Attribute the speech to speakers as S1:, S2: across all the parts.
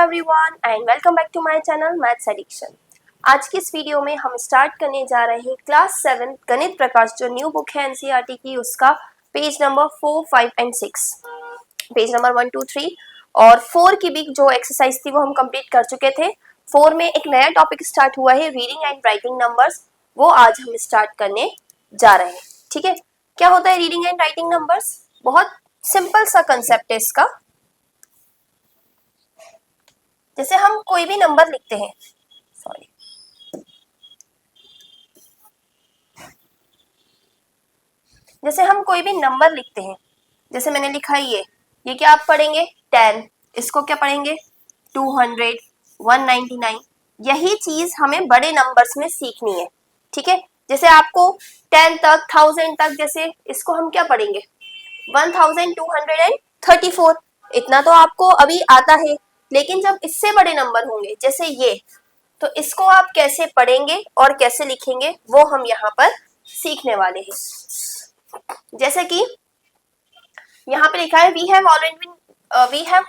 S1: Everyone and welcome back to my channel maths addiction. आज की इस वीडियो में हम स्टार्ट करने जा रहे हैं क्लास 7 गणित प्रकाश जो न्यू बुक है एनसीईआरटी की, उसका page number 4, 5 and 6, page number 1, 2, 3 और 4 की भी जो एक्सरसाइज थी वो हम कंप्लीट कर चुके थे। 4 में एक नया टॉपिक स्टार्ट हुआ है रीडिंग एंड राइटिंग नंबर्स, वो आज हम स्टार्ट करने जा रहे हैं। ठीक है, क्या होता है रीडिंग एंड राइटिंग नंबर्स? बहुत सिंपल सा कंसेप्ट है इसका। जैसे हम कोई भी नंबर लिखते हैं, जैसे हम कोई भी नंबर लिखते हैं, जैसे मैंने लिखा है ये क्या आप पढ़ेंगे 10, इसको क्या पढ़ेंगे 200, 199। यही चीज हमें बड़े नंबर्स में सीखनी है। ठीक है, जैसे आपको 10 तक 1000 तक, जैसे इसको हम क्या पढ़ेंगे 1234। इतना तो आपको अभी आता है, लेकिन जब इससे बड़े नंबर होंगे जैसे ये, तो इसको आप कैसे पढ़ेंगे और कैसे लिखेंगे वो हम यहाँ पर सीखने वाले हैं। जैसे कि यहाँ पे लिखा है we have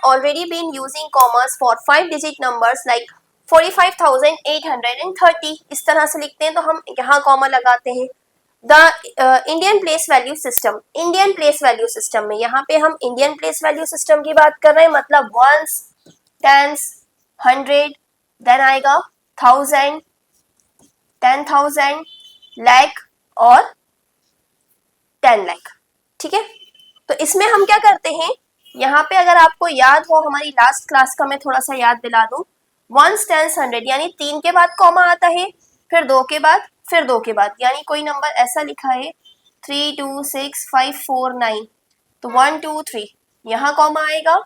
S1: already been using commas for 5 digit numbers like 45,830। इस तरह से लिखते हैं तो हम यहाँ कॉमा लगाते हैं। The Indian place value system, Indian place value system में यहाँ पे हम इंडियन प्लेस वैल्यू सिस्टम की बात कर रहे हैं, मतलब वंस, टेंस, 100, देन आएगा 1000, 10,000, लाख और 10 लाख। ठीक है, तो इसमें हम क्या करते हैं, यहाँ पे अगर आपको याद हो हमारी लास्ट क्लास का, मैं थोड़ा सा याद दिला दूं। वंस, टेंस, 100 यानी 3 के बाद कॉमा आता है, फिर 2 के बाद, फिर 2 के बाद, यानी कोई नंबर ऐसा लिखा है 3, 2, 6, 5, 4, 9, तो 1, 2, 3 यहाँ कॉमा आएगा,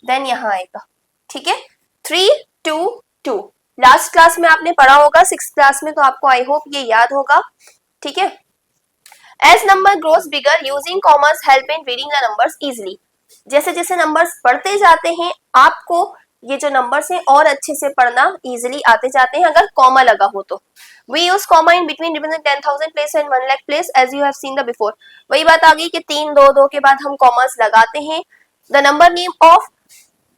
S1: देन यहाँ आएगा। ठीक है, 3, 2, 2 लास्ट क्लास में आपने पढ़ा होगा 6th क्लास में, तो आपको आई होप ये याद होगा। ठीक है, As number grows bigger, using commas help in reading the numbers easily. जैसे जैसे नंबर्स बढ़ते जाते हैं, आपको ये जो नंबर्स हैं और अच्छे से पढ़ना इजीली आते जाते हैं अगर कॉमा लगा हो तो। We use comma in between represent 10,000 place and 1 lakh place as you have seen the before. वही बात आ गई कि 3, 2, 2 के बाद हम कॉमास लगाते हैं। The number name of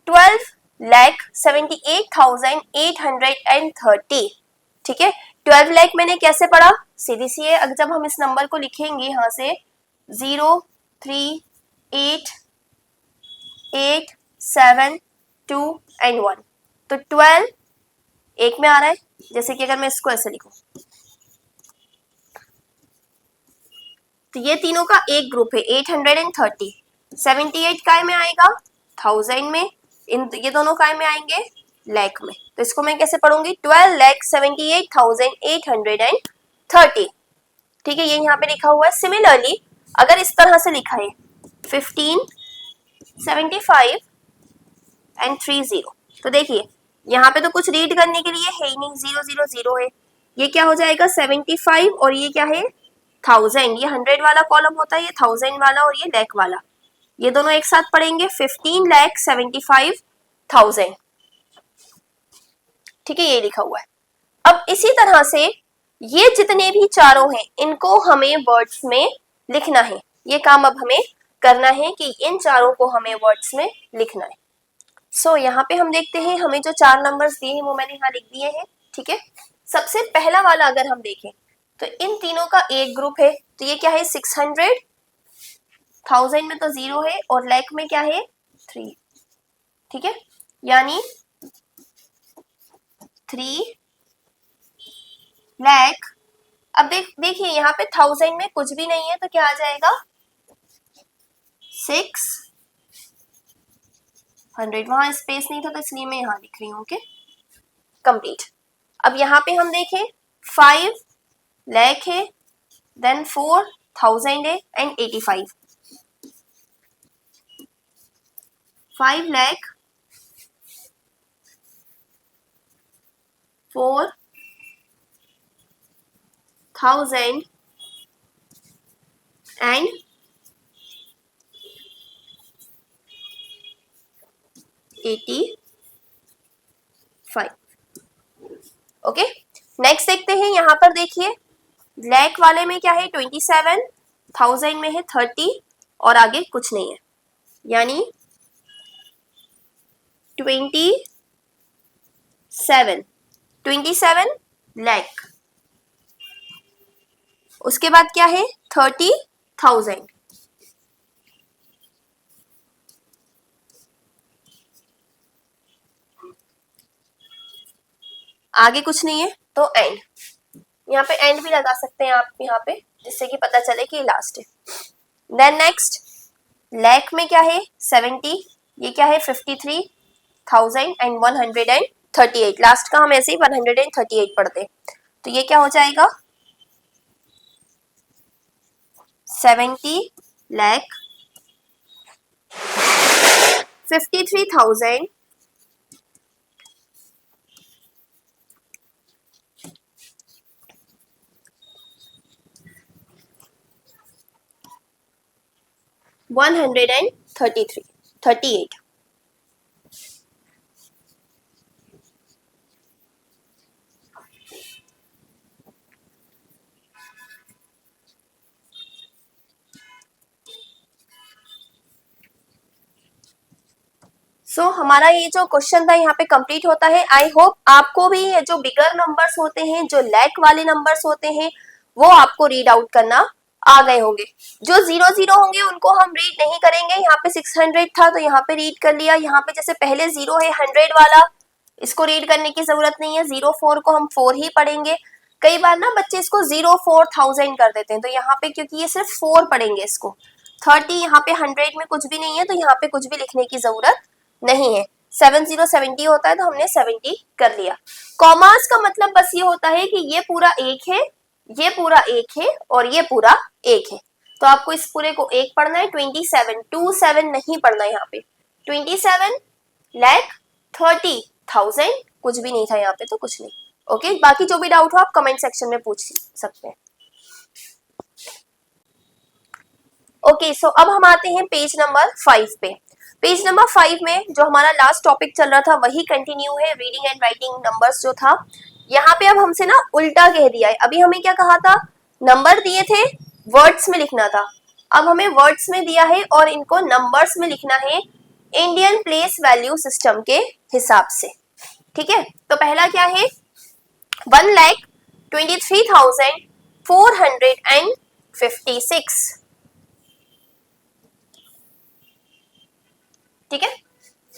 S1: 12,78,830। ठीक है, 12 लाख मैंने कैसे पढ़ा, सीधी सी है। अगर जब हम इस नंबर को लिखेंगे यहाँ से 0, 3, 8, 8, 7, 2 एंड 1, तो 12 एक में आ रहा है। जैसे कि अगर मैं इसको ऐसे लिखूं, तो ये तीनों का एक ग्रुप है 830। 78 काय में आएगा 1000 में, ये दोनों काय में आएंगे लाख में। तो इसको मैं कैसे पढ़ूंगी 12,78,830। ठीक है, ये यहाँ पे लिखा हुआ है। सिमिलरली अगर इस तरह से लिखा है 15, 75 एंड 30, तो देखिए यहाँ पे तो कुछ रीड करने के लिए है ही नहीं, 0, 0, 0 है। ये क्या हो जाएगा 75 और ये क्या है 1000। ये 100 वाला कॉलम होता है, ये 1000 वाला और ये लाख वाला, ये दोनों एक साथ पढ़ेंगे 15,75,000। ठीक है, ये लिखा हुआ है। अब इसी तरह से ये जितने भी चारों हैं इनको हमें वर्ड्स में लिखना है। ये काम अब हमें करना है कि इन चारों को हमें वर्ड्स में लिखना है। सो यहाँ पे हम देखते हैं, हमें जो 4 नंबर्स दिए हैं वो मैंने यहाँ लिख दिए हैं। ठीक है, सबसे पहला वाला अगर हम देखें तो इन तीनों का एक ग्रुप है, तो ये क्या है 600, 1000 में तो 0 है और लाख में क्या है 3। ठीक है, यानी 3 लाख। अब देखिए यहाँ पे 1000 में कुछ भी नहीं है, तो क्या आ जाएगा 600। वहां स्पेस नहीं था तो इसलिए मैं यहाँ लिख रही हूँ। Okay, complete. अब यहाँ पे हम देखें 5 लाख है, देन 4,000 है and 85। 5 lakh, 4,000 and 85। Okay, next देखते हैं। यहाँ पर देखिए लाख वाले में क्या है 27, 1000 में है 30 और आगे कुछ नहीं है, यानी 20 7 27 लाख। उसके बाद क्या है 30,000। आगे कुछ नहीं है तो एंड, यहाँ पे एंड भी लगा सकते हैं आप यहाँ पे, जिससे कि पता चले कि लास्ट है। देन नेक्स्ट लाख में क्या है 70, ये क्या है 53,138। लास्ट का हम ऐसे ही 138 पढ़ते, तो ये क्या हो जाएगा 70 लाख 53,000 138। हमारा ये जो क्वेश्चन था यहाँ पे कंप्लीट होता है। आई होप आपको भी ये जो बिगर नंबर्स होते हैं, जो लैक वाले नंबर्स होते हैं, वो आपको रीड आउट करना आ गए होंगे। जो 0 होंगे उनको हम रीड नहीं करेंगे। यहाँ पे 600 था तो यहाँ पे रीड कर लिया। यहाँ पे जैसे पहले 0 है 100 वाला, इसको रीड करने की जरूरत नहीं है। 04 को हम 4 ही पढ़ेंगे। कई बार ना बच्चे इसको 04,000 कर देते हैं, तो यहाँ पे क्योंकि ये सिर्फ 4 पढ़ेंगे इसको। 30 यहाँ पे 100 में कुछ भी नहीं है, तो यहाँ पे कुछ भी लिखने की जरूरत नहीं है। 70 होता है तो हमने 70 कर लिया। कॉमास का मतलब बस ये होता है कि ये पूरा एक है, ये पूरा एक है और ये पूरा एक है, तो आपको इस पूरे को एक पढ़ना है। 27 नहीं पढ़ना है यहाँ पे। 27 लाख 30,000 कुछ भी नहीं था यहाँ पे, तो कुछ नहीं। ओके, बाकी जो भी डाउट हो आप कमेंट सेक्शन में पूछ सकते हैं। ओके, सो अब हम आते हैं पेज नंबर 5 पे। पेज नंबर 5 में जो हमारा लास्ट टॉपिक चल रहा था वही कंटिन्यू है, रीडिंग एंड राइटिंग नंबर्स जो था। यहाँ पे अब हमसे ना उल्टा कह दिया है। अभी हमें क्या कहा था, नंबर दिए थे वर्ड्स में लिखना था, अब हमें वर्ड्स में दिया है और इनको नंबर्स में लिखना है इंडियन प्लेस वैल्यू सिस्टम के हिसाब से। ठीक है, तो पहला क्या है 1,23,456। ठीक है,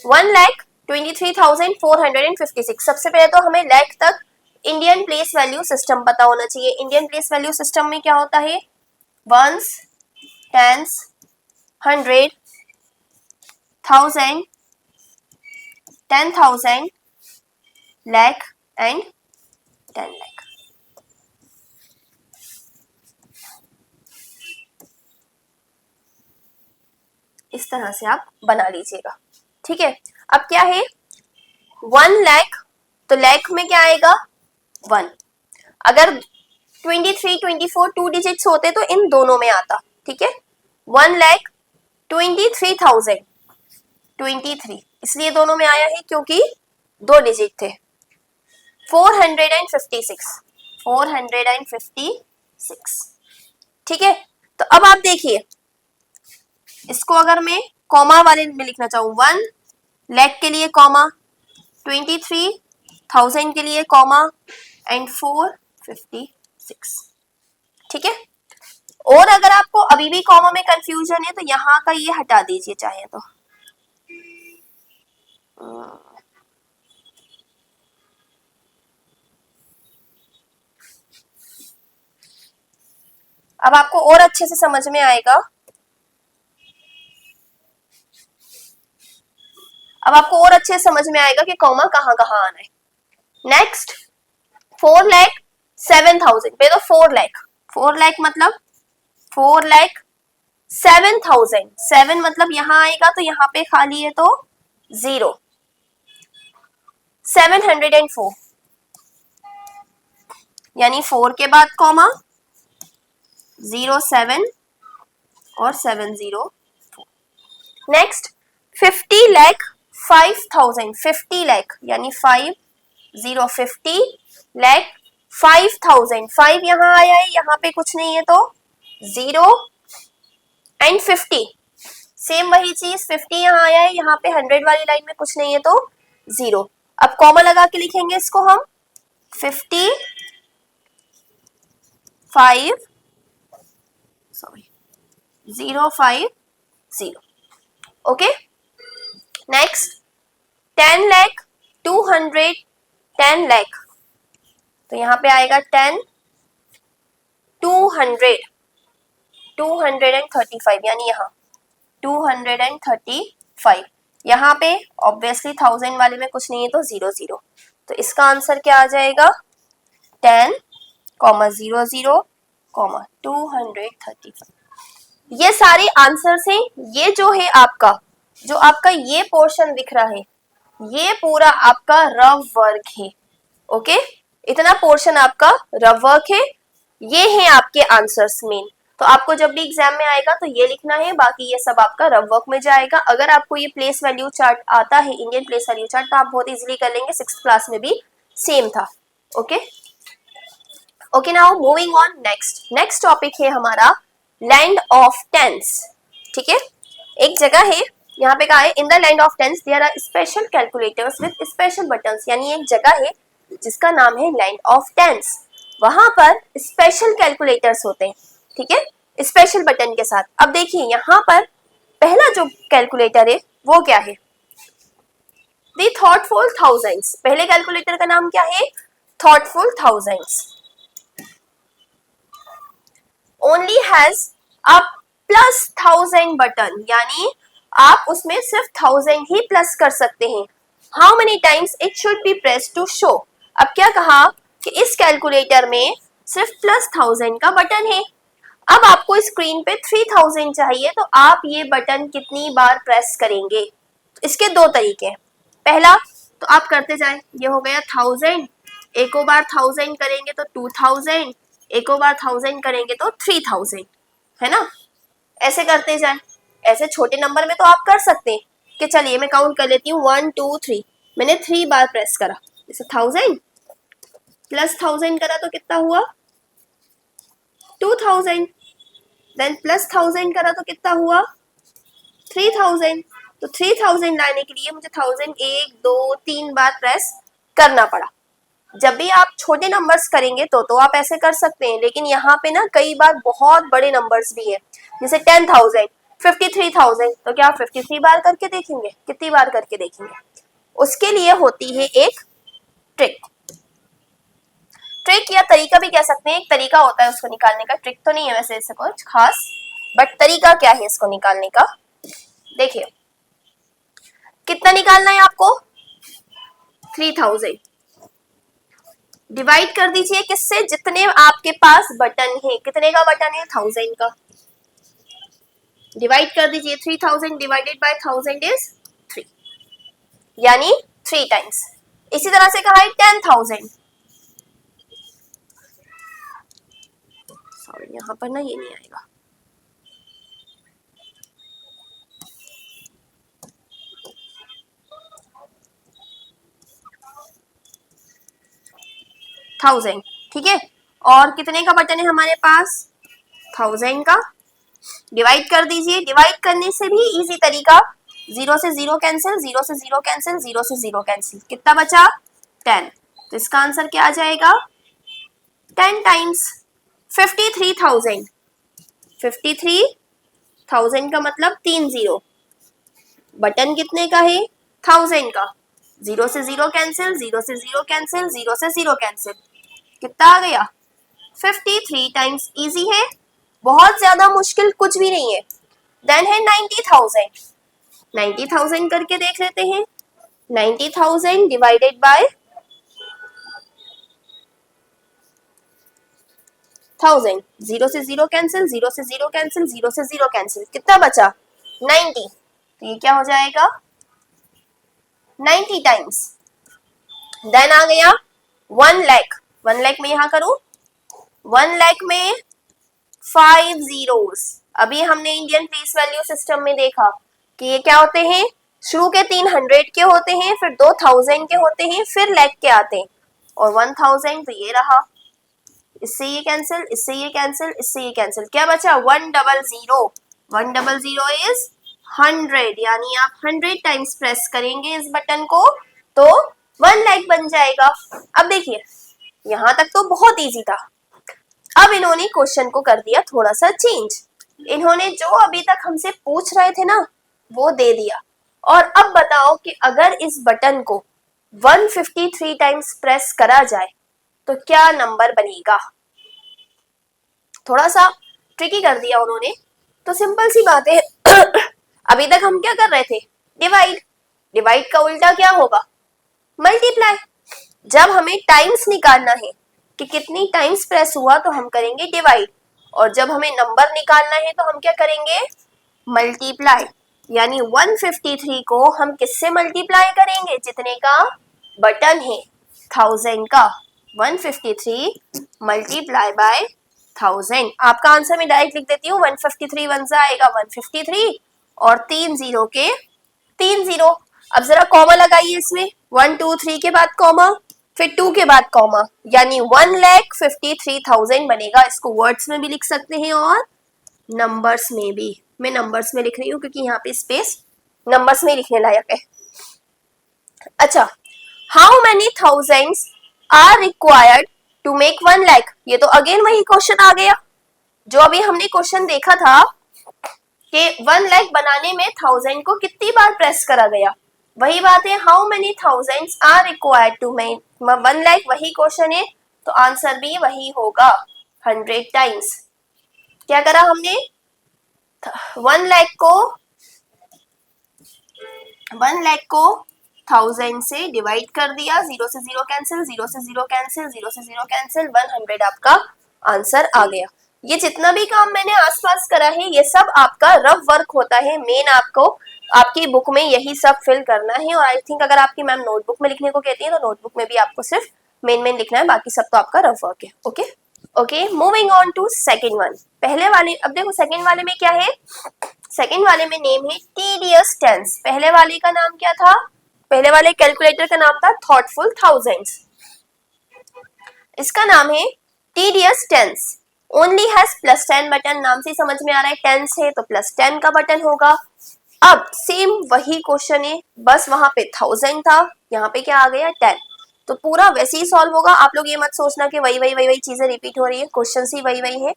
S1: 1,23,456। सबसे पहले तो हमें लाख तक इंडियन प्लेस वैल्यू सिस्टम पता होना चाहिए। इंडियन प्लेस वैल्यू सिस्टम में क्या होता है, ones, tens, 100, 1000, 10,000, lakh and 10 lakh. इस तरह से आप बना लीजिएगा। ठीक है, अब क्या है 1 लाख, तो लाख में क्या आएगा 1। अगर 23, 24 2 डिजिट्स होते तो इन दोनों में आता। ठीक है, 1,23,000 23, इसलिए दोनों में आया है क्योंकि 2 डिजिट थे। 456। ठीक है, तो अब आप देखिए इसको अगर मैं कॉमा वाले में लिखना चाहूँ, 1 लाख के लिए कॉमा, 23,000 के लिए कॉमा एंड 456। ठीक है, और अगर आपको अभी भी कॉमा में कंफ्यूजन है तो यहाँ का ये हटा दीजिए चाहे तो। अब आपको और अच्छे से समझ में आएगा। अब आपको और अच्छे से समझ में आएगा कि कॉमा कहाँ कहाँ आना है। नेक्स्ट 4,07,000 पे तो 4 लाख मतलब 4,07,000। 7 मतलब यहाँ आएगा तो यहाँ पे खाली है तो 0। 704 यानी 4 के बाद कॉमा 07 और 704। नेक्स्ट 50 लाख 5,000। 50 लाख यानी 50 लाख 5,000। 5 यहाँ आया है, यहाँ पे कुछ नहीं है तो 0 एंड 50। सेम वही चीज 50 यहाँ आया है, यहाँ पे 100 वाली लाइन में कुछ नहीं है तो 0। अब कॉमा लगा के लिखेंगे इसको हम 050. ओके, नेक्स्ट 10 लाख 200 10 लाख, तो यहाँ पे आएगा 10 200 235, यानी यहाँ 235. यहाँ पे ऑब्वियसली 1000 वाले में कुछ नहीं है तो 00, तो इसका आंसर क्या आ जाएगा 10, 00, 235. ये सारे आंसर्स हैं. ये जो है आपका, जो आपका ये पोर्शन दिख रहा है, ये पूरा आपका रफ वर्क है. ओके, इतना पोर्शन आपका रफ वर्क है. ये है आपके आंसर्स मेन. तो आपको जब भी एग्जाम में आएगा तो ये लिखना है, बाकी ये सब आपका रफ वर्क में जाएगा. अगर आपको ये प्लेस वैल्यू चार्ट आता है, इंडियन प्लेस वैल्यू चार्ट, तो आप बहुत इजीली कर लेंगे. 6th क्लास में भी सेम था. Okay okay, now moving on. Next topic है हमारा लैंड ऑफ टेंस. ठीक है, एक जगह है, यहाँ पे कहा है in the land of tens there are special calculators with special buttons. यानी एक जगह है जिसका नाम है लैंड ऑफ टेंस. वहां पर स्पेशल कैलकुलेटर्स होते हैं. ठीक है, स्पेशल बटन के साथ. अब देखिए यहाँ पर पहला जो कैलकुलेटर है वो क्या है, दी थॉटफुल थाउजेंड्स. पहले कैलकुलेटर का नाम क्या है, thoughtful thousands. Only has a plus 1000 button, यानी आप उसमें सिर्फ 1000 ही प्लस कर सकते हैं. How many times it should be press to show. अब क्या कहा कि इस कैलकुलेटर में सिर्फ प्लस 1000 का बटन है. अब आपको स्क्रीन पे 3000 चाहिए, तो आप ये बटन कितनी बार प्रेस करेंगे. इसके दो तरीके हैं. पहला तो आप करते जाए, ये हो गया 1000, एक बार 1000 करेंगे तो 2000, एक बार 1000 करेंगे तो 3000, है ना. ऐसे करते जाए. ऐसे छोटे नंबर में तो आप कर सकते हैं कि चलिए मैं काउंट कर लेती हूँ 1 2 3. मैंने 3 बार प्रेस करा, जैसे 1000 प्लस 1000 करा तो कितना हुआ 2000, देन प्लस 1000 करा तो कितना हुआ 3000. तो 3000 लाने के लिए मुझे 1000 1 2 3 बार प्रेस करना पड़ा. जब भी आप छोटे नंबर्स करेंगे तो आप ऐसे कर सकते हैं, लेकिन यहाँ पे ना कई बार बहुत बड़े नंबर्स भी है, जैसे 10,000 53,000, तो क्या 53 बार करके देखेंगे, कितनी बार करके देखेंगे. उसके लिए होती है एक ट्रिक या तरीका भी कह सकते हैं. एक तरीका होता है उसको निकालने का, ट्रिक तो नहीं है वैसे इससे कुछ खास, बट तरीका क्या है इसको निकालने का. देखिए कितना निकालना है आपको, 3000 डिवाइड कर दीजिए किससे, जितने आपके पास बटन है. कितने का बटन है, 1000 का. डिवाइड कर दीजिए, 3000 डिवाइडेड बाय 1000 इज 3, यानी 3 टाइम्स. इसी तरह से कहा है 10,000. सॉरी यहाँ पर ना ये नहीं आएगा. थाउजेंड, ठीक है. और कितने का बटन है हमारे पास, 1000 का. डिवाइड कर दीजिए. डिवाइड करने से भी इजी तरीका, 0 से 0 कैंसिल, 0 से 0 कैंसिल, 0 से 0 कैंसिल. कितना बचा 10. तो इसका आंसर क्या आ जाएगा 10 टाइम्स 53,000. 53,000 का मतलब 3 0. बटन कितने का है 1000 का. 0 से 0 कैंसिल, 0 से 0 कैंसिल, 0 से 0 कैंसिल. कितना आ गया 53 टाइम्स. इजी है, बहुत ज्यादा मुश्किल कुछ भी नहीं है. देन है 90,000. 90,000 करके देख लेते हैं. 90,000 डिवाइडेड बाय 1000. 0 से 0 कैंसिल, 0 से 0 कैंसिल, 0 से 0 कैंसिल. कितना बचा 90. तो ये क्या हो जाएगा 90 टाइम्स. देन आ गया 1 लाख. 1 लाख में यहां करूं, 1 लाख में 5 zeros. अभी हमने इंडियन प्लेस वैल्यू सिस्टम में देखा कि ये क्या होते हैं, शुरू के 3 100 के होते हैं, फिर 2 1000 के होते हैं, फिर लाख के आते हैं, और 1000. तो ये रहा, इससे ये कैंसिल, इससे ये कैंसिल, इससे ये कैंसिल. क्या बचा 100. 100 इज 100, यानी आप 100 टाइम्स प्रेस करेंगे इस बटन को तो 1 लाख बन जाएगा। अब देखिए यहां तक तो बहुत इजी था। अब इन्होंने क्वेश्चन को कर दिया थोड़ा सा चेंज। इन्होंने जो अभी तक हमसे पूछ रहे थे ना वो दे दिया। और अब बताओ कि अगर इस बटन को 153 टाइम्स प्रेस करा जाए तो क्या नंबर बनेगा। थोड़ा सा ट्रिकी कर दिया उन्होंने। तो सिंपल सी बात है अभी तक हम क्या कर रहे थे, डिवाइड। डिवाइड का उल्टा क्या होगा, मल्टीप्लाई। जब हमें टाइम्स निकालना है कि कितनी टाइम्स प्रेस हुआ तो हम करेंगे डिवाइड, और जब हमें नंबर निकालना है तो हम क्या करेंगे, मल्टीप्लाई। यानी 153 को हम किससे मल्टीप्लाई करेंगे, जितने का बटन है 1000 का। 153 मल्टीप्लाई बाय 1000। आपका आंसर मैं डायरेक्ट लिख देती हूँ, 153 वन से आएगा 153 और 3 जीरो के 3 जीरो। अब जरा कॉमा लगाइए इसमें, 1 2 3 के बाद कॉमा, फिर 2 के बाद कॉमा, यानी 1,53,000 बनेगा। इसको वर्ड्स में भी लिख सकते हैं और नंबर्स में भी। मैं नंबर्स में लिख रही हूँ क्योंकि यहाँ पे स्पेस नंबर्स में लिखने लायक है। अच्छा, how many thousands are required to make 1 lakh. ये तो अगेन वही क्वेश्चन आ गया जो अभी हमने क्वेश्चन देखा था कि 1 लाख बनाने में 1000 को कितनी बार प्रेस करा गया। वही बात है, how many thousands are required to make 1 lakh, वही क्वेश्चन है तो आंसर भी वही होगा 100 टाइम्स। क्या करा हमने, 1 लाख को 1000 से डिवाइड कर दिया, 0 से 0 कैंसिल, 0 से 0 कैंसिल, 0 से 0 कैंसिल, 100 आपका आंसर आ गया। ये जितना भी काम मैंने आसपास करा है ये सब आपका रफ वर्क होता है। मेन आपको आपकी बुक में यही सब फिल करना है। और आई थिंक अगर आपकी मैम नोटबुक में लिखने को कहती है तो नोटबुक में भी आपको सिर्फ मेन लिखना है, बाकी सब तो आपका रफ वर्क है। Okay okay, moving on to second one. पहले वाले, अब देखो सेकेंड वाले में क्या है, सेकेंड वाले में नेम है टीडियस टेंस। पहले वाले का नाम क्या था, पहले वाले कैलकुलेटर का नाम था थॉटफुल थाउजेंड्स। इसका नाम है tedious tens. Only has +10 button, नाम से समझ में आ रहा है टेंस है तो +10 का बटन होगा। अब सेम वही क्वेश्चन है, बस वहां पे 1000 था, यहाँ पे क्या आ गया 10। तो पूरा वैसे ही सॉल्व होगा। आप लोग ये मत सोचना कि वही चीजें रिपीट हो रही है, क्वेश्चन ही वही है।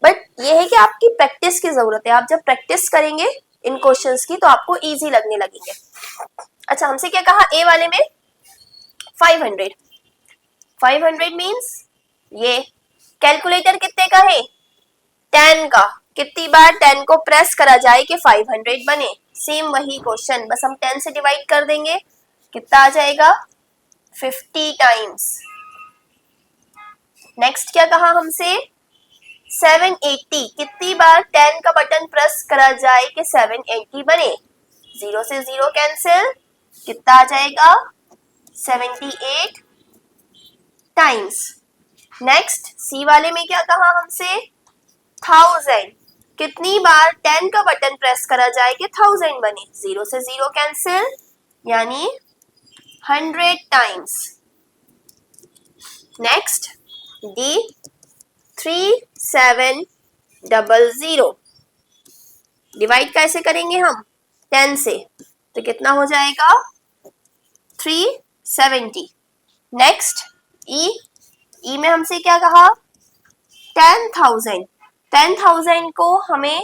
S1: बट ये है कि आपकी प्रैक्टिस की जरूरत है। आप जब प्रैक्टिस करेंगे इन क्वेश्चंस की तो आपको इजी लगने लगेंगे। अच्छा, हमसे क्या कहा ए वाले में 500। 500 मीन्स ये कैलकुलेटर कितने का है, 10 का। कितनी बार 10 को प्रेस करा जाए कि 500 बने। सेम वही क्वेश्चन, बस हम 10 से डिवाइड कर देंगे, कितना आ जाएगा 50 टाइम्स। नेक्स्ट क्या कहा हमसे, 780। कितनी बार 10 का बटन प्रेस करा जाए कि 780 बने। 0 से 0 कैंसिल, कितना आ जाएगा 78 टाइम्स। नेक्स्ट सी वाले में क्या कहा हमसे, 1000। कितनी बार 10 का बटन प्रेस करा जाए कि 1000 बने। 0 से 0 कैंसिल, यानी 100 टाइम्स। Next D 3700। डिवाइड कैसे करेंगे हम, 10 से, तो कितना हो जाएगा 370। नेक्स्ट ई में हमसे क्या कहा, 10,000। 10,000 को हमें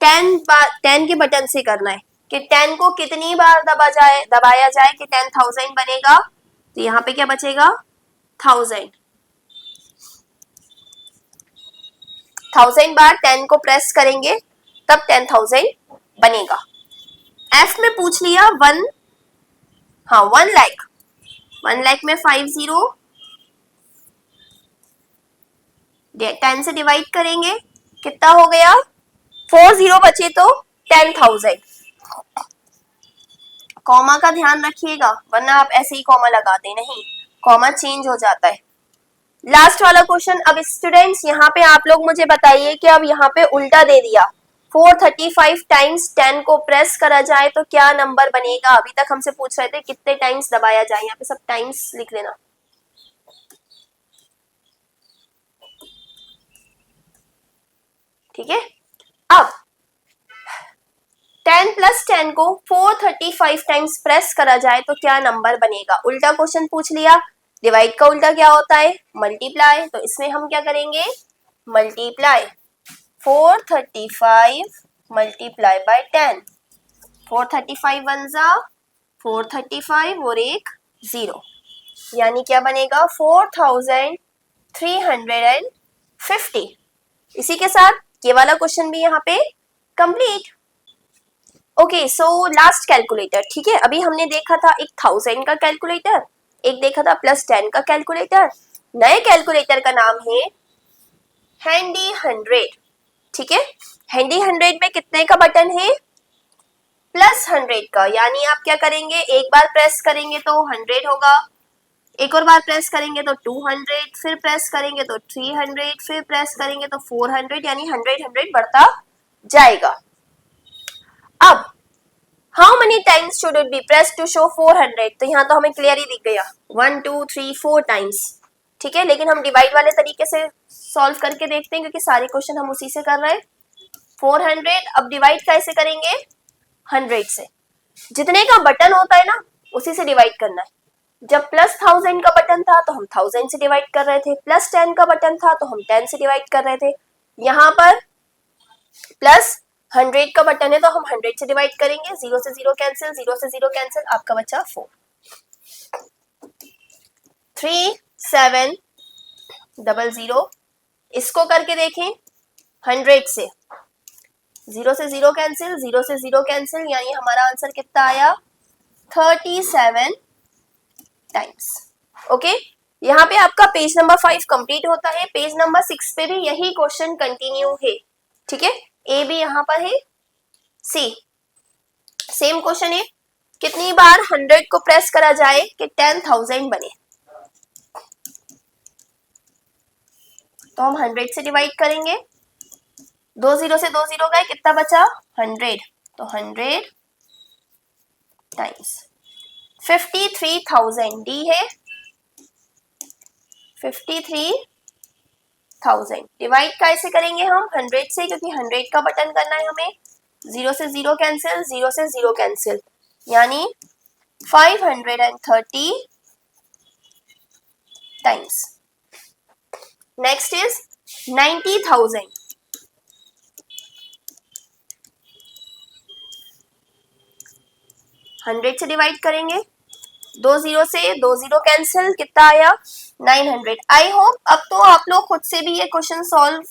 S1: 10 के बटन से करना है कि 10 को कितनी बार दबाया जाए कि 10,000 बनेगा। तो यहाँ पे क्या बचेगा 1000। 1000 बार 10 को प्रेस करेंगे तब 10,000 बनेगा। एफ में पूछ लिया 1 लाख। 1 लाख में 50 10 से डिवाइड करेंगे, कितना हो गया 40 बचे तो 10,000। कॉमा का ध्यान रखिएगा वरना आप ऐसे ही कॉमा लगाते नहीं, कॉमा चेंज हो जाता है। लास्ट वाला क्वेश्चन। अब स्टूडेंट्स यहाँ पे आप लोग मुझे बताइए कि अब यहाँ पे उल्टा दे दिया, 435 टाइम्स 10 को प्रेस करा जाए तो क्या नंबर बनेगा। अभी तक हमसे पूछ रहे थे कितने टाइम्स दबाया जाए, यहाँ पे सब टाइम्स लिख लेना। ठीक है, अब 10 प्लस 10 को 435 टाइम्स प्रेस करा जाए तो क्या नंबर बनेगा। उल्टा क्वेश्चन पूछ लिया, डिवाइड का उल्टा क्या होता है, मल्टीप्लाई। तो इसमें हम क्या करेंगे, मल्टीप्लाई 435 मल्टीप्लाई बाय 10, 435 वन जा 435 और एक 0, यानी क्या बनेगा 4350। इसी के साथ ये वाला क्वेश्चन भी यहाँ पे complete. Okay, so last calculator, ठीक है। अभी हमने देखा था एक 1000 का कैलकुलेटर, एक देखा था +10 का कैलकुलेटर। नए कैलकुलेटर का नाम है हैंडी 100, ठीक है। हैंडी 100 में कितने का बटन है, +100 का, यानी आप क्या करेंगे, एक बार प्रेस करेंगे तो 100 होगा, एक और बार प्रेस करेंगे तो 200, फिर प्रेस करेंगे तो 300, फिर प्रेस करेंगे तो 400, यानी 100 बढ़ता जाएगा। अब how many times should it be press to show 400, तो यहाँ तो हमें क्लियर ही दिख गया 1 2 3 4 टाइम्स, ठीक है। लेकिन हम डिवाइड वाले तरीके से सॉल्व करके देखते हैं क्योंकि सारे क्वेश्चन हम उसी से कर रहे हैं। 400, अब डिवाइड कैसे करेंगे, 100 से। जितने का बटन होता है ना उसी से डिवाइड करना है। जब +1000 का बटन था तो हम 1000 से डिवाइड कर रहे थे, +10 का बटन था तो हम 10 से डिवाइड कर रहे थे। यहाँ पर +100 का बटन है तो हम 100 से डिवाइड करेंगे, 0 से 0 कैंसिल, 0 से 0 कैंसिल, आपका बचा 4। 3700, इसको करके देखें 100 से, 0 से 0 कैंसिल, 0 से 0 कैंसिल, यानी हमारा आंसर कितना आया 37 टाइम्स। ओके, यहाँ पे आपका पेज नंबर 5 कंप्लीट होता है। पेज नंबर 6 पे भी यही क्वेश्चन कंटिन्यू है, ठीक है। ए भी यहाँ पर है, सी सेम क्वेश्चन है, कितनी बार 100 को प्रेस करा जाए कि 10,000 बने। तो हम 100 से डिवाइड करेंगे, 2 0 से 2 0 गए, कितना बचा 100, तो 100 टाइम्स 53,000, डी है 53,000। डिवाइड कैसे करेंगे हम 100 से, क्योंकि 100 का बटन करना है हमें, 0 से 0 कैंसिल, 0 से 0 कैंसिल, यानी 530 टाइम्स। Next is 90,000। 100 से डिवाइड करेंगे, 2 0 से 2 0 कैंसिल, कितना आया 900। आई होप अब तो आप लोग खुद से भी ये क्वेश्चन सॉल्व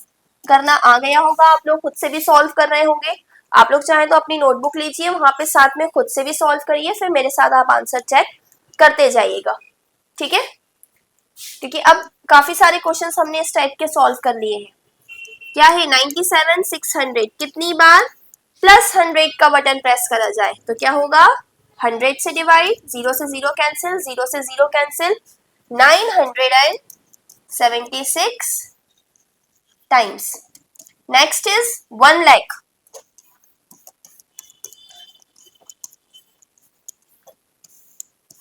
S1: करना आ गया होगा, आप लोग खुद से भी सॉल्व कर रहे होंगे। आप लोग चाहें तो अपनी नोटबुक लीजिए, वहां पे साथ में खुद से भी सॉल्व करिए, फिर मेरे साथ आप आंसर चेक करते जाइएगा, ठीक है। क्योंकि अब काफी सारे क्वेश्चन हमने इस टाइप के सॉल्व कर लिए हैं। क्या है 97,600, कितनी बार +100 का बटन प्रेस करा जाए, तो क्या होगा 100 से डिवाइड, 0 से 0 कैंसिल, 0 से 0 cancel, 976 times. Next is 1 lakh.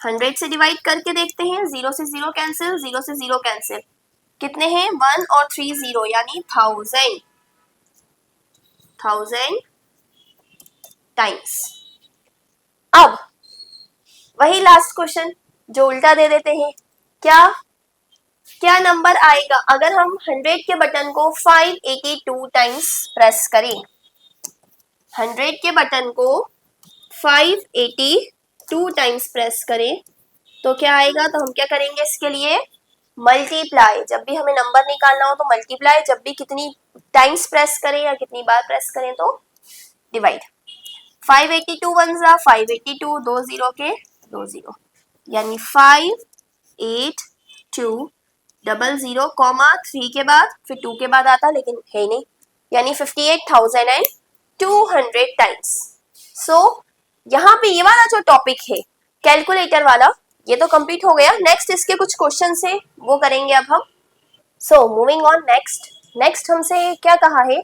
S1: 100 से डिवाइड करके देखते हैं, 0 से 0 कैंसिल, 0 से 0 कैंसिल, कितने हैं 1 और 3 0, यानी 1000 टाइम्स। अब वही लास्ट क्वेश्चन जो उल्टा दे देते हैं, क्या नंबर आएगा अगर हम 100 के बटन को 582 टाइम्स प्रेस करें। 100 के बटन को 582 टाइम्स प्रेस करें तो क्या आएगा, तो हम क्या करेंगे इसके लिए मल्टीप्लाई। जब भी हमें नंबर निकालना हो तो मल्टीप्लाई, जब भी कितनी टाइम्स प्रेस करें या कितनी बार प्रेस करें तो डिवाइड। 582 वन जा 582, 2 0 के 2 0, यानी 582 00 कॉमा 3 के बाद फिर 2 के बाद आता, लेकिन है नहीं, यानी 58,200 टाइम्स। सो यहाँ पे ये वाला जो टॉपिक है कैलकुलेटर वाला, ये तो कंप्लीट हो गया। नेक्स्ट इसके कुछ क्वेश्चन है वो करेंगे अब हम। सो मूविंग ऑन, नेक्स्ट हमसे क्या कहा है,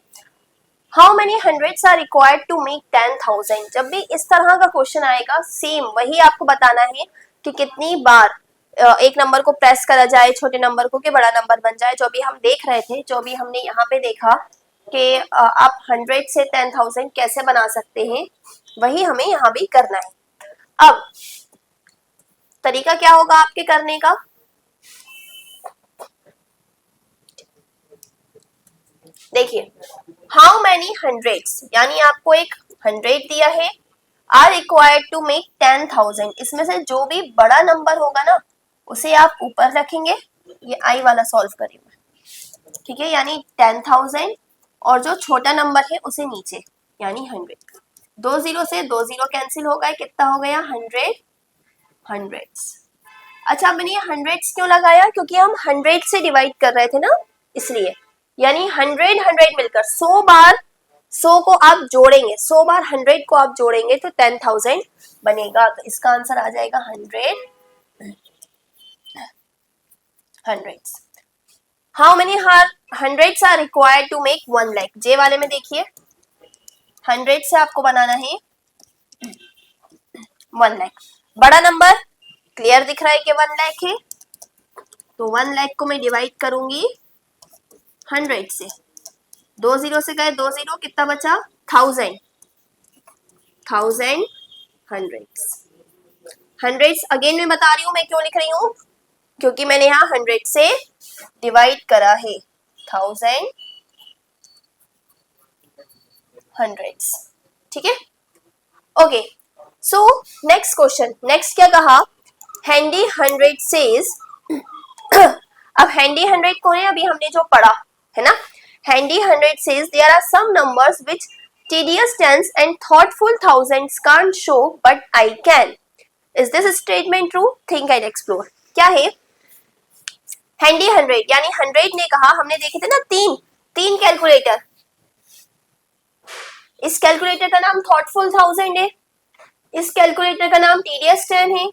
S1: how many hundreds are required to make 10,000। जब भी इस तरह का क्वेश्चन आएगा सेम वही आपको बताना है कि कितनी बार एक नंबर को प्रेस करा जाए छोटे नंबर को कि बड़ा नंबर बन जाए। जो भी हम देख रहे थे, जो भी हमने यहाँ पे देखा कि आप 100 से 10,000 कैसे बना सकते हैं, वही हमें यहाँ भी करना है। अब तरीका क्या होगा आपके करने का, देखिए, हाउ मैनी हंड्रेड्स, यानी आपको एक 100 दिया है, आर रिक्वायर्ड टू मेक 10,000, इसमें से जो भी बड़ा नंबर होगा ना उसे आप ऊपर रखेंगे, ये आई वाला सॉल्व करेंगे, ठीक है, यानी 10,000, और जो छोटा नंबर है उसे नीचे, यानी 100। 2 0 से 2 0 कैंसिल हो गए, कितना हो गया 100 हंड्रेड्स। अच्छा, मैंने ये हंड्रेड्स क्यों लगाया, क्योंकि हम 100 से डिवाइड कर रहे थे ना, इसलिए, यानी 100 मिलकर 100 बार 100 को आप जोड़ेंगे, 100 बार 100 को आप जोड़ेंगे तो 10,000 बनेगा। तो इसका आंसर आ जाएगा 100 hundreds. How many hundreds are required to make 1 lakh, जे वाले में देखिए 100 से आपको बनाना है 1 लाख। बड़ा नंबर क्लियर दिख रहा है कि 1 लाख है, तो 1 लाख को मैं डिवाइड करूंगी 100 से, 2 0 से गए 2 0, कितना बचा 1000 हंड्रेड्स। हंड्रेड्स अगेन मैं बता रही हूँ मैं क्यों लिख रही हूँ, क्योंकि मैंने यहाँ 100 से डिवाइड करा है 1000 हंड्रेड्स, ठीक है। Okay, so next question, next क्या कहा, हैंडी 100 सेज अब हैंडी 100 कौन है, अभी हमने जो पढ़ा है ना, handy 100 says there are some numbers which tedious tens and thoughtful thousands can't show but I can. Is this statement true? Think and explore. क्या है हैंडी 100, यानी 100 ने कहा, हमने देखे थे ना तीन कैलकुलेटर, इस कैलकुलेटर का नाम थॉटफुल 1000 है, इस कैलकुलेटर का नाम टीडियस 10 है,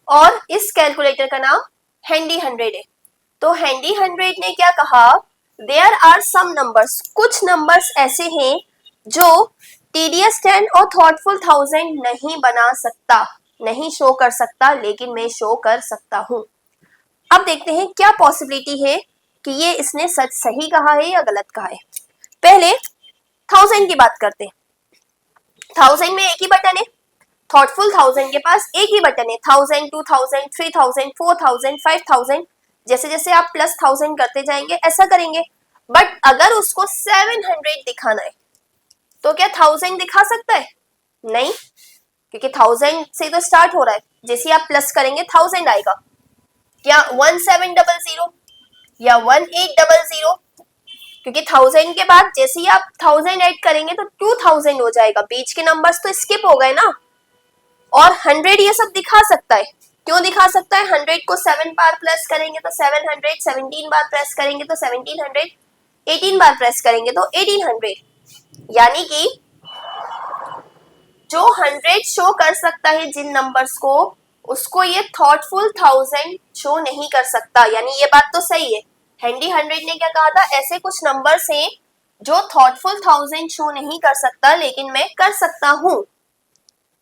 S1: और इस कैलकुलेटर का नाम हैंडी 100 है। तो हैंडी 100 ने क्या कहा, देयर आर सम नंबर्स, कुछ नंबर्स ऐसे हैं जो टीडीएस 10 और थॉटफुल 1000 नहीं बना सकता, नहीं शो कर सकता, लेकिन मैं शो कर सकता हूं। अब देखते हैं क्या पॉसिबिलिटी है कि ये इसने सच सही कहा है या गलत कहा है। पहले 1000 की बात करते हैं। 1000 में एक ही बटन है, थॉटफुल 1000 के पास एक ही बटन है, 1000 2000 3000 4000 5000, जैसे जैसे आप प्लस 1000 करते जाएंगे ऐसा करेंगे। बट अगर उसको 700 दिखाना है तो क्या 1000 दिखा सकता है, नहीं, क्योंकि 1000 से तो स्टार्ट हो रहा है, जैसे आप प्लस करेंगे 1000 आएगा। क्या 1700 या 1800, क्योंकि 1000 के बाद जैसे ही आप 1000 ऐड करेंगे तो 2000 हो जाएगा, बीच के नंबर्स तो स्किप हो गए ना। और 100 ये सब दिखा सकता है, क्यों दिखा सकता है, 100 को 7 बार प्रेस करेंगे तो 700, 17 बार प्रेस करेंगे तो 1700, 18 बार प्रेस करेंगे तो 1800, यानी कि जो 100 शो कर सकता है जिन नंबर्स को, उसको ये थॉटफुल 1000 शो नहीं कर सकता, यानी ये बात तो सही है। हैंडी 100 ने क्या कहा था, ऐसे कुछ नंबर्स हैं जो थॉटफुल 1000 शो नहीं कर सकता लेकिन मैं कर सकता हूं,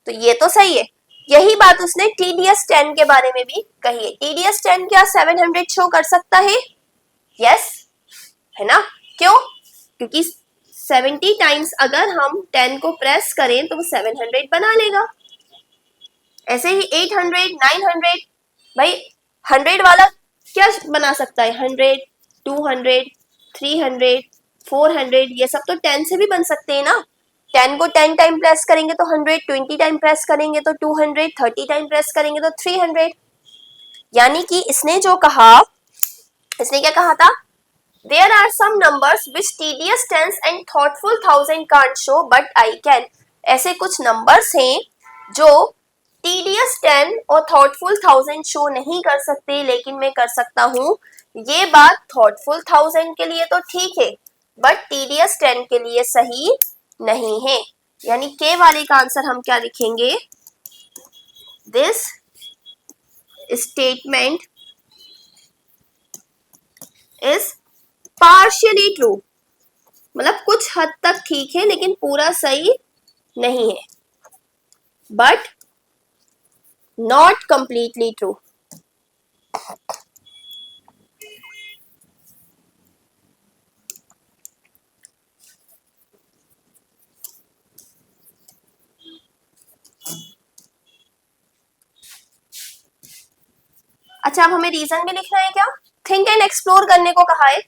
S1: तो ये तो सही है। यही बात उसने टीडीएस 10 के बारे में भी कही है। टीडीएस 10 क्या 700 शो कर सकता है, यस, है ना, क्यों, क्योंकि 70 टाइम्स अगर हम 10 को प्रेस करें तो वो 700 बना लेगा। ऐसे ही 800 900, भाई 100 वाला क्या बना सकता है, 100 200 300 400, ये सब तो 10 से भी बन सकते हैं ना। 10 को 10 टाइम प्रेस करेंगे तो 100, 20 टाइम प्रेस करेंगे तो 200, 30 टाइम प्रेस करेंगे तो 300। यानी कि इसने जो कहा, इसने क्या कहा था, there are some numbers which tedious tens and thoughtful 1000 can't show but I can। ऐसे कुछ नंबर्स हैं जो tedious 10 और thoughtful 1000 शो नहीं कर सकते लेकिन मैं कर सकता हूं। ये बात thoughtful 1000 के लिए तो ठीक है बट tedious 10 के लिए सही नहीं है, यानी के वाले का आंसर हम क्या लिखेंगे, this statement is partially true, मतलब कुछ हद तक ठीक है लेकिन पूरा सही नहीं है, बट नॉट कंप्लीटली ट्रू। अच्छा, अब हमें रीजन भी लिखना है क्या? थिंक एंड एक्सप्लोर करने को कहा है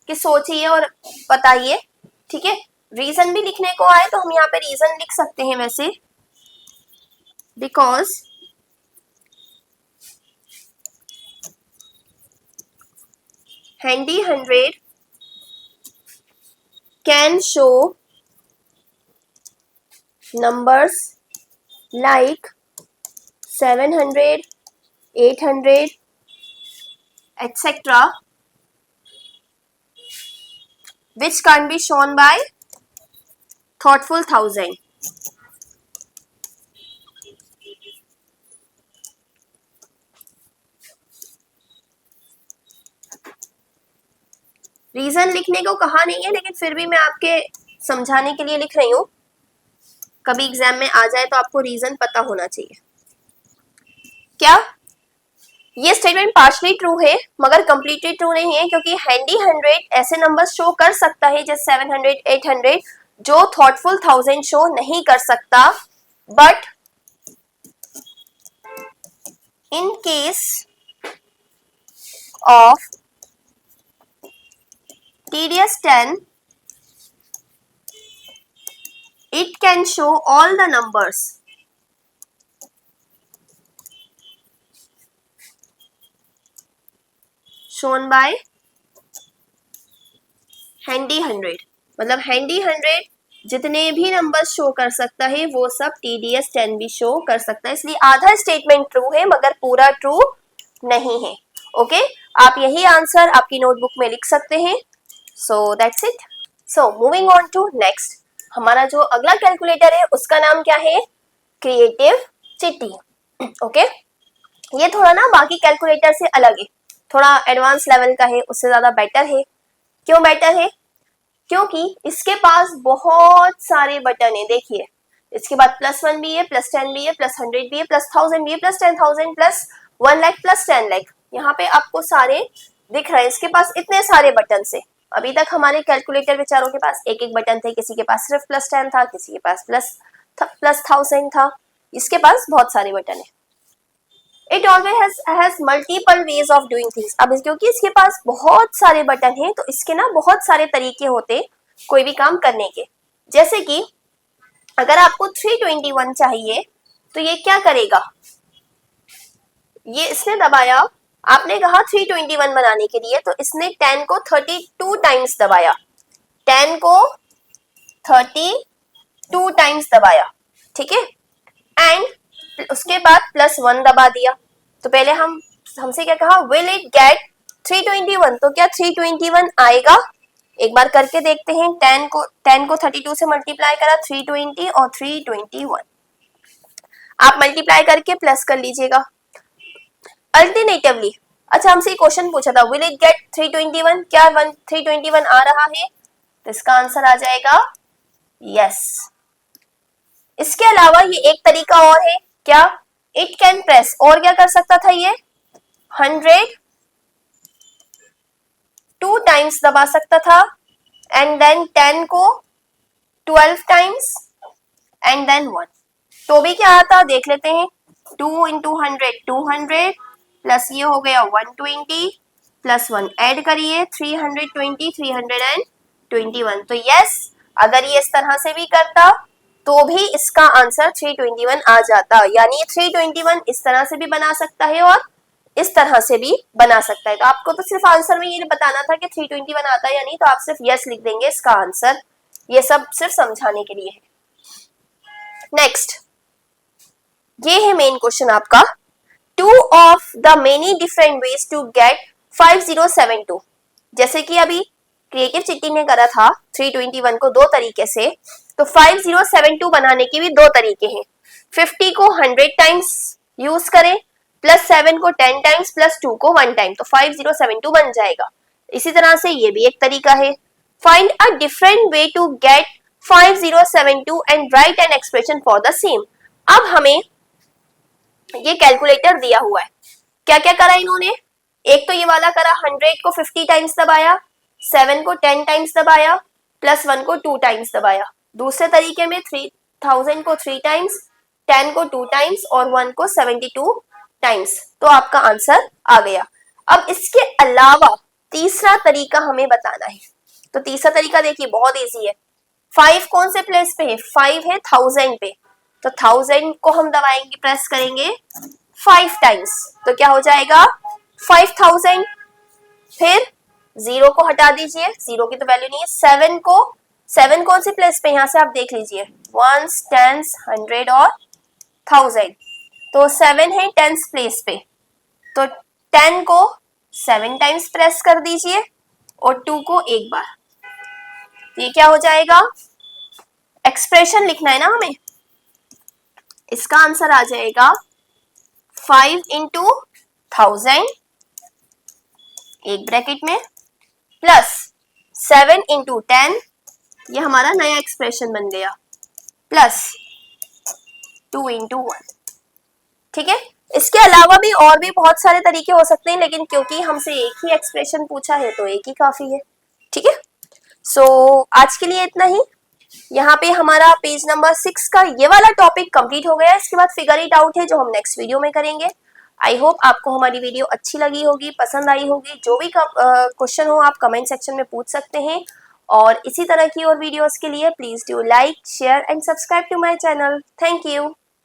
S1: कि सोचिए और बताइए, ठीक है। रीजन भी लिखने को आए तो हम यहाँ पे रीजन लिख सकते हैं वैसे, because handy 100 can show numbers like 700, 800, etc. which can't be shown by thoughtful 1000. Reason लिखने को कहा नहीं है, लेकिन फिर भी मैं आपके समझाने के लिए लिख रही हूँ, कभी एग्जाम में आ जाए तो आपको रीजन पता होना चाहिए। क्या ये स्टेटमेंट पार्शली ट्रू है मगर कंप्लीटली ट्रू नहीं है, क्योंकि हैंडी 100 ऐसे नंबर शो कर सकता है जैसे 700, 800 जो थॉटफुल 1000 शो नहीं कर सकता। But in case of TDS 10 it can show all the numbers shown by handy 100। मतलब हैंडी 100 जितने भी नंबर शो कर सकता है वो सब TDS 10 भी शो कर सकता है, इसलिए आधा स्टेटमेंट ट्रू है मगर पूरा ट्रू नहीं है। ओके, आप यही आंसर आपकी नोटबुक में लिख सकते हैं। So that's it. So moving on to next, हमारा जो अगला कैलकुलेटर है उसका नाम क्या है? क्रिएटिव चिट्टी। ओके, ये थोड़ा ना बाकी कैलकुलेटर से अलग है, थोड़ा एडवांस लेवल का है, उससे ज्यादा बेटर है। क्यों बेटर है? क्योंकि इसके पास बहुत सारे बटन है। देखिए, इसके बाद +1 भी है, +10 भी है, +100 भी है, +1000 भी है, +10,000, +1 लाख, +10 लाख। यहाँ पे आपको सारे दिख रहे हैं। इसके पास इतने सारे बटन से, अभी तक हमारे कैलकुलेटर बेचारों के पास एक एक बटन थे, किसी के पास सिर्फ +10 था, किसी के पास +1000 था, इसके पास बहुत सारे बटन है। It always has multiple ways of doing things। अब क्योंकि इसके पास बहुत सारे बटन हैं तो इसके ना बहुत सारे तरीके होते कोई भी काम करने के। जैसे कि अगर आपको 321 चाहिए तो ये क्या करेगा? ये इसने दबाया, आपने कहा 321 बनाने के लिए, तो इसने 10 को 32 टाइम्स दबाया, 10 को 32 टाइम्स दबाया, ठीक है। एंड उसके बाद +1 दबा दिया। तो पहले हमसे क्या कहा? Will it get 321? तो क्या 321 आएगा? एक बार करके देखते हैं। 10 को 32 से मल्टीप्लाई करा, 320 और 321, आप मल्टीप्लाई करके प्लस कर लीजिएगा। अल्टरनेटिवली, अच्छा हमसे क्वेश्चन पूछा था विल इट गेट 321, क्या 321 आ रहा है? तो इसका आंसर आ जाएगा यस। इसके अलावा ये एक तरीका और है, क्या? इट कैन प्रेस, और क्या कर सकता था ये? 100 2 टाइम्स दबा सकता था, एंड देन 10 को 12 टाइम्स, एंड देन 1। तो भी क्या आता देख लेते हैं। 2 इंटू 100 200, प्लस ये हो गया 120, +1 ऐड करिए 320, 321। तो यस, अगर ये इस तरह से भी करता तो भी इसका आंसर 321 आ जाता। यानी 321 इस तरह से भी बना सकता है और इस तरह से भी बना सकता है। तो आपको तो सिर्फ आंसर में ये बताना था कि 321 आता है या नहीं, तो आप सिर्फ यस लिख देंगे इसका आंसर। ये सब सिर्फ समझाने के लिए है। नेक्स्ट, ये है मेन क्वेश्चन आपका। 2 of the many different ways to get 5072। जैसे कि अभी क्रिएटिव चिट्टी ने करा था 321 को 2 तरीके से, तो 5072 बनाने के भी 2 तरीके हैं। 50 को 100 टाइम्स यूज करें, +7 को 10 टाइम्स, +2 को 1 टाइम, तो 5072 बन जाएगा। इसी तरह से ये भी एक तरीका है। Find a different way to get 5072 and write an expression for the same. अब हमें ये कैलकुलेटर दिया हुआ है, क्या क्या करा इन्होंने? एक तो ये वाला करा, 100 को 50 टाइम्स दबाया, 7 को 10 टाइम्स दबाया, +1 को 2 टाइम्स दबाया। दूसरे तरीके में 3000 को 3 टाइम्स, 10 को 2 टाइम्स और 1 को 72 टाइम्स, तो आपका आंसर आ गया। अब इसके अलावा तीसरा तरीका हमें बताना है। तो तीसरा तरीका देखिए बहुत इजी है। 5 कौन से प्लेस पे है? 5 है 1000 पे, तो 1000 को हम दबाएंगे, प्रेस करेंगे 5 टाइम्स, तो क्या हो जाएगा 5000। फिर 0 को हटा दीजिए, 0 की तो वैल्यू नहीं है। 7 कौन सी प्लेस पे? यहां से आप देख लीजिए, वंस, टेंस, 100 और 1000, तो 7 है 10th प्लेस पे, तो 10 को 7 टाइम्स प्रेस कर दीजिए और 2 को एक बार, तो ये क्या हो जाएगा? एक्सप्रेशन लिखना है ना हमें, इसका आंसर आ जाएगा 5 इंटू 1000 एक ब्रैकेट में प्लस 7 इंटू 10, ये हमारा नया एक्सप्रेशन बन गया, प्लस 2 इंटू 1। ठीक है, इसके अलावा भी और भी बहुत सारे तरीके हो सकते हैं, लेकिन क्योंकि हमसे एक ही एक्सप्रेशन पूछा है तो एक ही काफी है। ठीक है, सो आज के लिए इतना ही। यहाँ पे हमारा पेज नंबर 6 का ये वाला टॉपिक कंप्लीट हो गया। इसके बाद फिगर इट आउट है जो हम नेक्स्ट वीडियो में करेंगे। आई होप आपको हमारी वीडियो अच्छी लगी होगी, पसंद आई होगी। जो भी क्वेश्चन हो आप कमेंट सेक्शन में पूछ सकते हैं, और इसी तरह की और वीडियोस के लिए please do like, share and subscribe to my channel. Thank you.